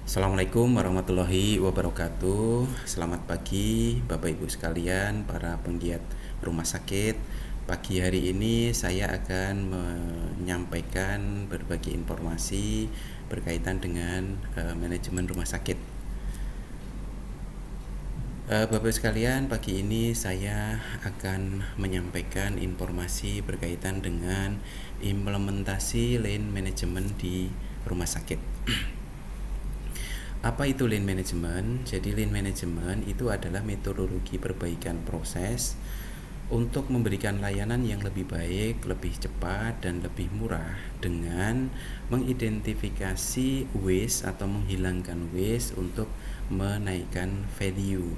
Assalamualaikum warahmatullahi wabarakatuh. Selamat pagi Bapak Ibu sekalian, para penggiat rumah sakit. Pagi hari ini saya akan menyampaikan berbagai informasi berkaitan dengan manajemen rumah sakit. Bapak sekalian, pagi ini saya akan menyampaikan informasi berkaitan dengan implementasi lean management di rumah sakit. Apa itu lean management? Jadi lean management itu adalah metodologi perbaikan proses untuk memberikan layanan yang lebih baik, lebih cepat, dan lebih murah dengan mengidentifikasi waste atau menghilangkan waste untuk menaikkan value.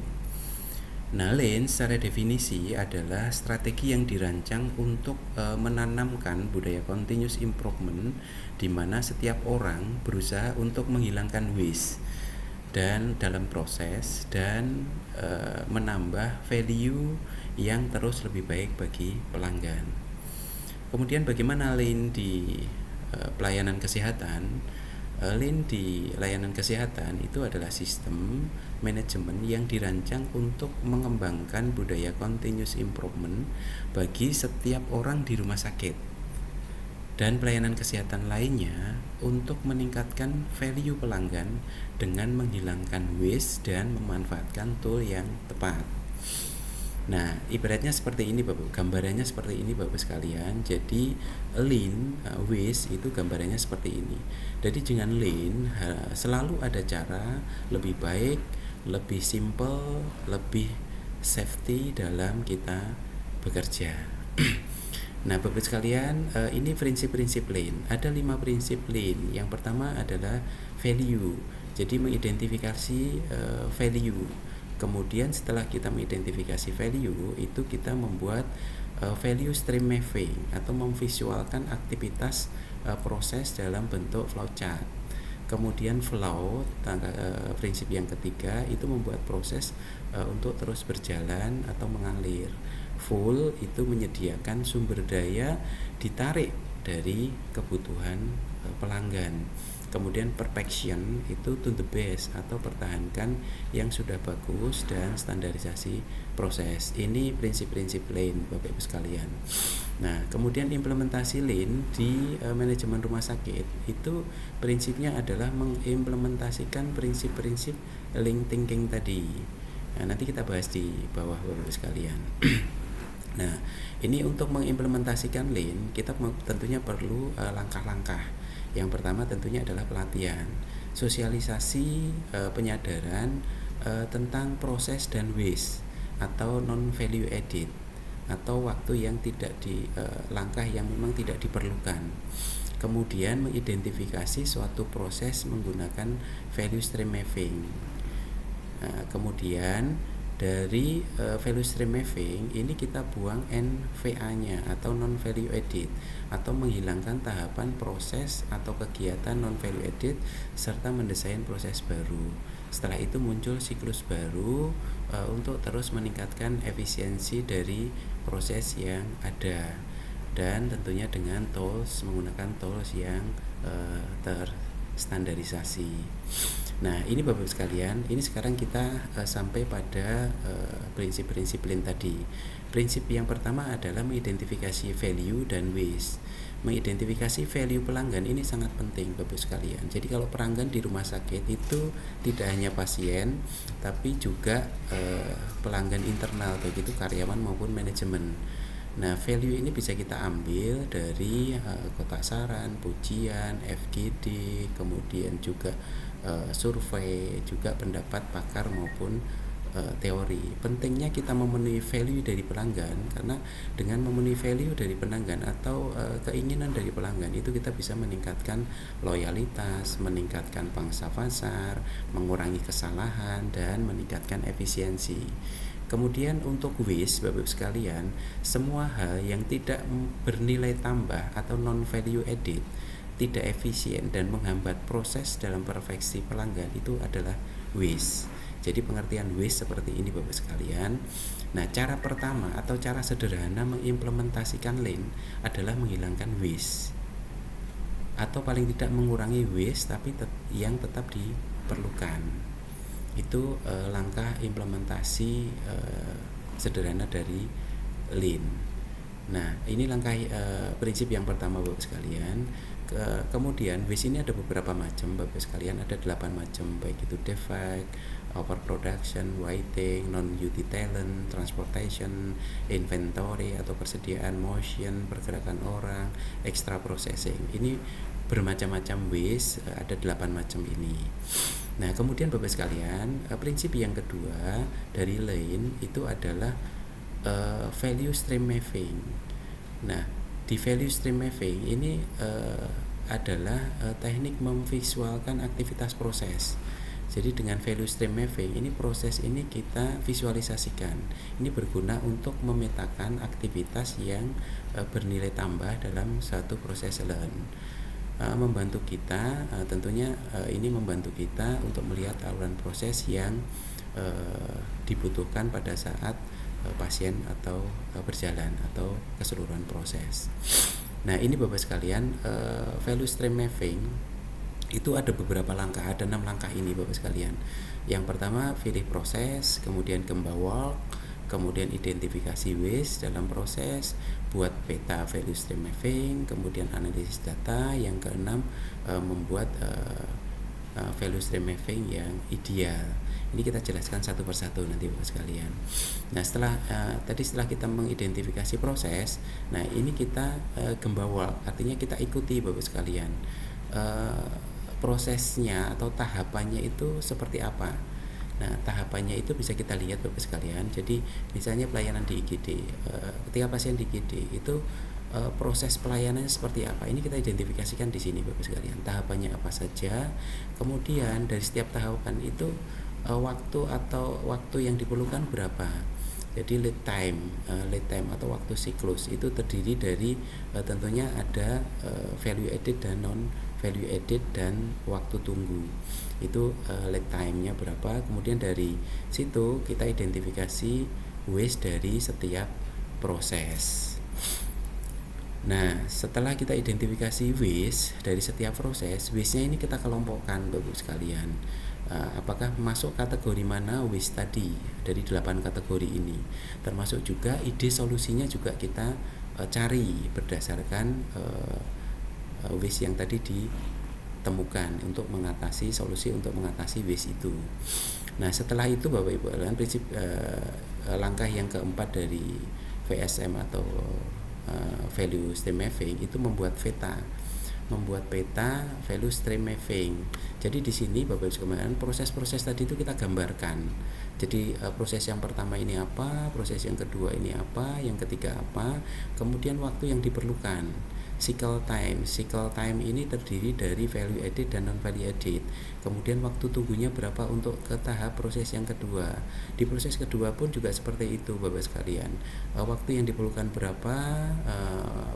Nah, lean secara definisi adalah strategi yang dirancang untuk menanamkan budaya continuous improvement di mana setiap orang berusaha untuk menghilangkan waste dan dalam proses dan menambah value yang terus lebih baik bagi pelanggan. Kemudian bagaimana lean di pelayanan kesehatan? Lean di layanan kesehatan itu adalah sistem manajemen yang dirancang untuk mengembangkan budaya continuous improvement bagi setiap orang di rumah sakit dan pelayanan kesehatan lainnya untuk meningkatkan value pelanggan dengan menghilangkan waste dan memanfaatkan tool yang tepat. Nah, ibaratnya seperti ini Bapak, gambarannya seperti ini Bapak sekalian. Jadi lean waste itu gambarannya seperti ini. Jadi dengan lean selalu ada cara lebih baik, lebih simple, lebih safety dalam kita bekerja. Nah, Bapak sekalian, ini prinsip-prinsip lean. Ada 5 prinsip lean. Yang pertama adalah value. Jadi mengidentifikasi value. Kemudian setelah kita mengidentifikasi value, itu kita membuat value stream mapping atau memvisualkan aktivitas proses dalam bentuk flowchart. Kemudian flow, prinsip yang ketiga itu membuat proses untuk terus berjalan atau mengalir. Full itu menyediakan sumber daya ditarik dari kebutuhan pelanggan. Kemudian perfection itu to the best atau pertahankan yang sudah bagus dan standarisasi proses. Ini prinsip-prinsip lean Bapak Ibu sekalian. Nah, kemudian implementasi lean di manajemen rumah sakit itu prinsipnya adalah mengimplementasikan prinsip-prinsip lean thinking tadi. Nah, nanti kita bahas di bawah Bapak Ibu sekalian. Nah, ini untuk mengimplementasikan lean kita tentunya perlu langkah-langkah. Yang pertama tentunya adalah pelatihan, sosialisasi penyadaran tentang proses dan waste atau non value added atau waktu yang tidak langkah yang memang tidak diperlukan. Kemudian mengidentifikasi suatu proses menggunakan value stream mapping. Kemudian dari value stream mapping ini kita buang NVA-nya atau non value added atau menghilangkan tahapan proses atau kegiatan non value added serta mendesain proses baru. Setelah itu muncul siklus baru untuk terus meningkatkan efisiensi dari proses yang ada dan tentunya dengan menggunakan tools yang terstandarisasi. Nah, ini Bapak sekalian, ini sekarang kita sampai pada prinsip-prinsip lean tadi. Prinsip yang pertama adalah mengidentifikasi value dan waste. Mengidentifikasi value pelanggan ini sangat penting Bapak sekalian. Jadi kalau pelanggan di rumah sakit itu tidak hanya pasien, tapi juga pelanggan internal, baik itu karyawan maupun manajemen. Nah, value ini bisa kita ambil dari kotak saran, pujian, FGD, kemudian juga survei, juga pendapat pakar maupun teori. Pentingnya kita memenuhi value dari pelanggan, karena dengan memenuhi value dari pelanggan atau keinginan dari pelanggan itu kita bisa meningkatkan loyalitas, meningkatkan pangsa pasar, mengurangi kesalahan dan meningkatkan efisiensi. Kemudian untuk waste Bapak sekalian, semua hal yang tidak bernilai tambah atau non value added, tidak efisien dan menghambat proses dalam perfeksi pelanggan itu adalah waste. Jadi pengertian waste seperti ini Bapak sekalian. Nah, cara pertama atau cara sederhana mengimplementasikan lean adalah menghilangkan waste atau paling tidak mengurangi waste tapi yang tetap diperlukan. Itu langkah implementasi sederhana dari Lean. Nah, ini langkah prinsip yang pertama Bapak sekalian. Kemudian waste ini ada beberapa macam Bapak sekalian, ada 8 macam, baik itu defect, overproduction, whiting, non-duty talent, transportation, inventory atau persediaan, motion, pergerakan orang, extra processing. Ini bermacam-macam waste, ada 8 macam ini. Nah, kemudian Bapak sekalian, prinsip yang kedua dari Lean itu adalah value stream mapping. Nah, di value stream mapping ini adalah teknik memvisualkan aktivitas proses. Jadi dengan value stream mapping ini, proses ini kita visualisasikan. Ini berguna untuk memetakan aktivitas yang bernilai tambah dalam satu proses learn. Membantu kita, tentunya ini membantu kita untuk melihat aluran proses yang dibutuhkan pada saat pasien atau berjalan atau keseluruhan proses. Nah, ini Bapak sekalian, value stream mapping itu ada beberapa langkah, ada 6 langkah ini Bapak sekalian. Yang pertama, pilih proses, kemudian Gemba walk, kemudian identifikasi waste dalam proses, buat peta value stream mapping, kemudian analisis data. Yang keenam, membuat value stream mapping yang ideal. Ini kita jelaskan satu persatu nanti Bapak sekalian. Nah, setelah kita mengidentifikasi proses, nah ini kita Gemba walk, artinya kita ikuti Bapak sekalian prosesnya atau tahapannya itu seperti apa. Nah, tahapannya itu bisa kita lihat Bapak sekalian. Jadi misalnya pelayanan di IGD, ketika pasien di IGD itu proses pelayanannya seperti apa, ini kita identifikasikan di sini Bapak sekalian, tahapannya apa saja. Kemudian dari setiap tahapan itu waktu yang diperlukan berapa. Jadi lead time atau waktu siklus itu terdiri dari tentunya ada value added dan non value added dan waktu tunggu. Itu lead time-nya berapa. Kemudian dari situ kita identifikasi waste dari setiap proses. Nah, setelah kita identifikasi waste dari setiap proses, waste-nya ini kita kelompokkan Bapak sekalian. Apakah masuk kategori mana waste tadi dari 8 kategori ini. Termasuk juga ide solusinya juga kita cari berdasarkan waste yang tadi ditemukan untuk mengatasi solusi untuk mengatasi waste itu. Nah, setelah itu Bapak Ibu, prinsip langkah yang keempat dari VSM atau value stream mapping itu membuat peta value stream mapping. Jadi di sini Bapak Ibu sekalian, proses-proses tadi itu kita gambarkan. Jadi proses yang pertama ini apa, proses yang kedua ini apa, yang ketiga apa, kemudian waktu yang diperlukan. Cycle time ini terdiri dari value added dan non value added. Kemudian waktu tunggunya berapa untuk ke tahap proses yang kedua. Di proses kedua pun juga seperti itu Bapak sekalian. Waktu yang diperlukan berapa,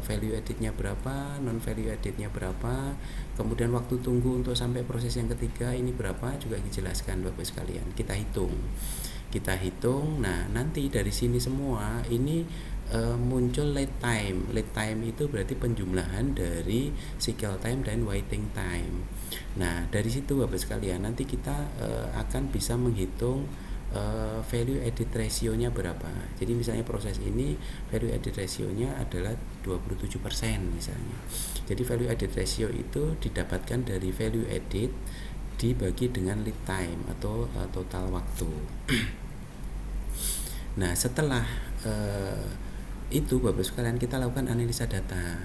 value addednya berapa, non value addednya berapa. Kemudian waktu tunggu untuk sampai proses yang ketiga ini berapa juga dijelaskan Bapak sekalian. Kita hitung. Nah, nanti dari sini semua ini muncul lead time. Lead time itu berarti penjumlahan dari cycle time dan waiting time. Nah, dari situ Bapak sekalian nanti kita akan bisa menghitung value added ratio-nya berapa. Jadi misalnya proses ini value added ratio-nya adalah 27% misalnya. Jadi value added ratio itu didapatkan dari value added dibagi dengan lead time atau total waktu. Nah, setelah itu Bapak sekalian kita lakukan analisa data.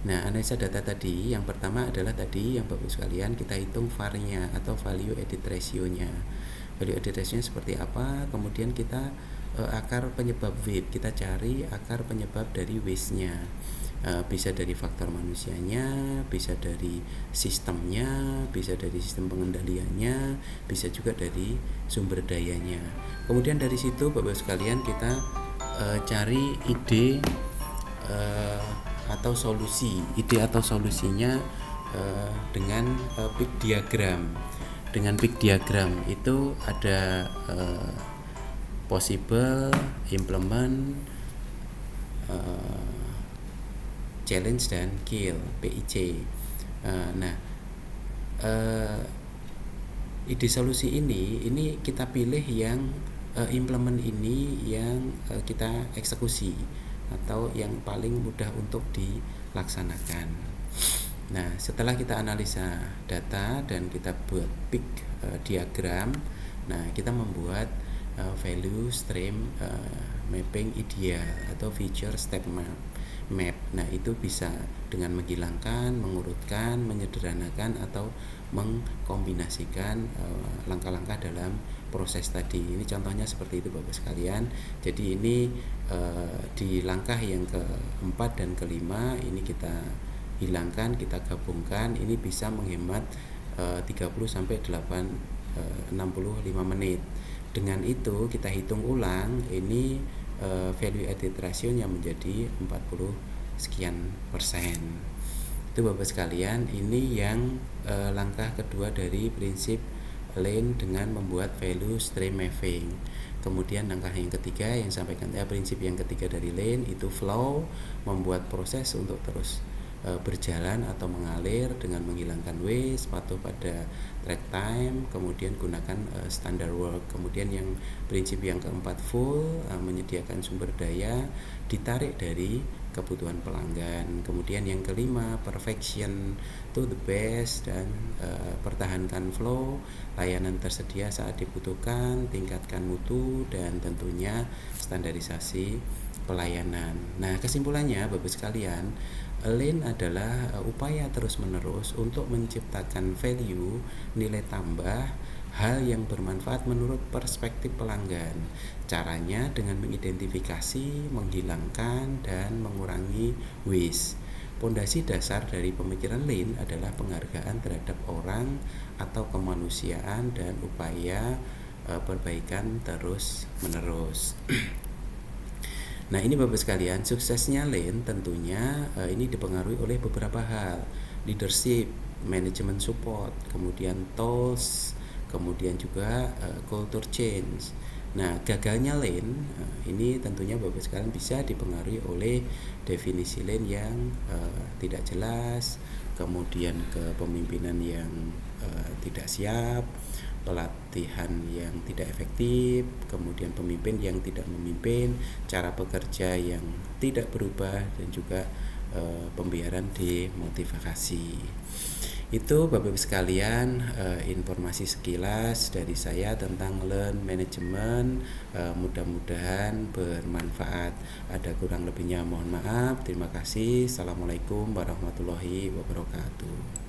Nah, analisa data tadi yang pertama adalah tadi yang Bapak sekalian kita hitung VAR-nya atau value added ratio-nya. Value added ratio-nya seperti apa? Kemudian kita akar penyebab WAPE, kita cari akar penyebab dari waste-nya. Bisa dari faktor manusianya, bisa dari sistemnya, bisa dari sistem pengendaliannya, bisa juga dari sumber dayanya. Kemudian dari situ Bapak sekalian kita cari ide atau solusinya dengan peak diagram. Dengan peak diagram itu ada possible, implement, challenge dan kill, PIC. ide solusi ini kita pilih yang implement ini yang kita eksekusi atau yang paling mudah untuk dilaksanakan. Nah, setelah kita analisa data dan kita buat peak diagram, nah kita membuat value stream mapping ideal atau feature step map. Nah, itu bisa dengan menghilangkan, mengurutkan, menyederhanakan atau mengkombinasikan langkah-langkah dalam proses tadi. Ini contohnya seperti itu Bapak sekalian. Jadi ini di langkah yang keempat dan kelima ini kita hilangkan, kita gabungkan, ini bisa menghemat 30 sampai 65 menit. Dengan itu kita hitung ulang, ini value added ratio-nya menjadi 40 sekian persen. Itu Bapak sekalian, ini yang langkah kedua dari prinsip Lean dengan membuat value stream mapping. Kemudian langkah yang ketiga yang sampaikan prinsip yang ketiga dari Lean itu flow, membuat proses untuk terus berjalan atau mengalir dengan menghilangkan waste, patuh pada track time, kemudian gunakan standard work. Kemudian yang prinsip yang keempat full, menyediakan sumber daya ditarik dari kebutuhan pelanggan. Kemudian yang kelima perfection to the best, dan pertahankan flow, layanan tersedia saat dibutuhkan, tingkatkan mutu, dan tentunya standarisasi pelayanan. Nah, kesimpulannya Bapak sekalian, Lean adalah upaya terus-menerus untuk menciptakan value, nilai tambah, hal yang bermanfaat menurut perspektif pelanggan. Caranya dengan mengidentifikasi, menghilangkan, dan mengurangi waste. Pondasi dasar dari pemikiran Lean adalah penghargaan terhadap orang atau kemanusiaan dan upaya perbaikan terus-menerus. Nah, ini Bapak sekalian, suksesnya Lean tentunya ini dipengaruhi oleh beberapa hal. Leadership, manajemen support, kemudian tools, kemudian juga culture change. Nah, gagalnya Lean ini tentunya Bapak sekalian bisa dipengaruhi oleh definisi Lean yang tidak jelas, kemudian kepemimpinan yang tidak siap, pelatihan yang tidak efektif, kemudian pemimpin yang tidak memimpin, cara bekerja yang tidak berubah, dan juga pembiaran demotivasi. Itu Bapak Ibu sekalian, informasi sekilas dari saya tentang Lean Management. Mudah-mudahan bermanfaat. Ada kurang lebihnya mohon maaf. Terima kasih. Assalamualaikum warahmatullahi wabarakatuh.